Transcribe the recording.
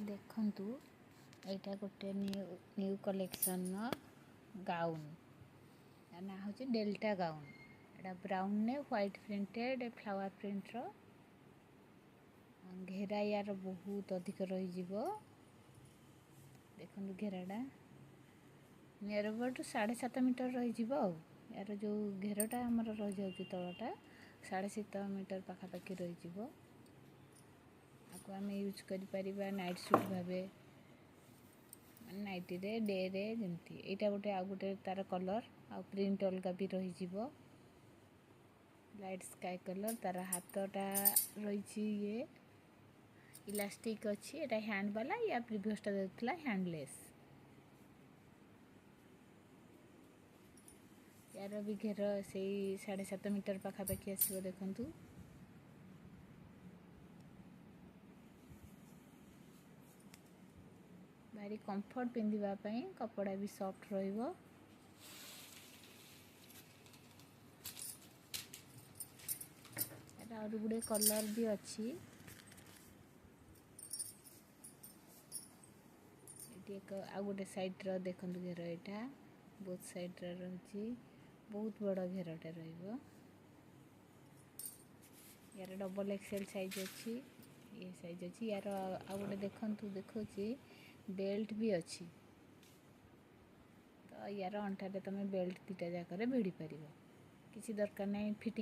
ଦେଖନ୍ତୁ ଏଇଟା ଗୋଟେ ନ୍ୟୁ କଲେକ୍ସନର ଗାଉନ୍। ତା ନାଁ ହେଉଛି ଡେଲ୍ଟା ଗାଉନ୍। ଏଇଟା ବ୍ରାଉନ୍ରେ ହ୍ୱାଇଟ୍ ପ୍ରିଣ୍ଟେଡ୍ ଫ୍ଲାୱାର ପ୍ରିଣ୍ଟର। ଘେରା ୟାର ବହୁତ ଅଧିକ ରହିଯିବ। ଦେଖନ୍ତୁ ଘେରାଟା ନିୟର ଅବାଉଟ୍ 7.5 ମିଟର ରହିଯିବ। ଆଉ ୟାର ଯେଉଁ ଘେରଟା ଆମର ରହିଯାଉଛି ତଳଟା 7.5 ମିଟର ପାଖାପାଖି ରହିଯିବ। ଆକୁ ଆମେ ୟୁଜ୍ କରିପାରିବା ନାଇଟ୍ ସୁଟ୍ ଭାବେ, ନାଇଟିରେ ଡେରେ ଯେମିତି। ଏଇଟା ଗୋଟେ ଆଉ ଗୋଟେ ତାର କଲର୍, ଆଉ ପ୍ରିଣ୍ଟ ଅଲଗା ବି ରହିଯିବ ଲାଇଟ୍ ସ୍କାଏ କଲର୍। ତାର ହାତଟା ରହିଛି ଇଏ ଇଲାଷ୍ଟିକ୍ ଅଛି। ଏଇଟା ହ୍ୟାଣ୍ଡ ବାଲା, ୟା ପ୍ରିଭିୟସଟା ଦେଉଥିଲା ହ୍ୟାଣ୍ଡଲେସ୍। ୟାର ବି ଘେର ସେଇ 7.5 ମିଟର ପାଖାପାଖି ଆସିବ। ଦେଖନ୍ତୁ ଭାରି କମ୍ଫର୍ଟ ପିନ୍ଧିବା ପାଇଁ, କପଡ଼ା ବି ସଫ୍ଟ ରହିବ। ଏଟା ଆହୁରି ଗୁଡ଼ିଏ କଲର୍ ବି ଅଛି। ଏଠି ଆଉ ଗୋଟେ ସାଇଡ଼୍ର ଦେଖନ୍ତୁ ଘେର, ଏଇଟା ବହୁତ ସାଇଡ଼୍ରେ ରହିଛି। ବହୁତ ବଡ଼ ଘେରଟେ ରହିବ। ୟାର ଡବଲ୍ XL ସାଇଜ୍ ଅଛି, ଇଏ ସାଇଜ୍ ଅଛି। ୟାର ଆଉ ଗୋଟେ ଦେଖନ୍ତୁ ଦେଖଉଛି ବେଲ୍ଟ ବି ଅଛି। ତ ୟାର ଅଣ୍ଟାରେ ତୁମେ ବେଲ୍ଟ ଦୁଇଟା ଯାକରେ ଭିଡ଼ି ପାରିବ। କିଛି ଦରକାର ନାହିଁ ଫିଟିଂ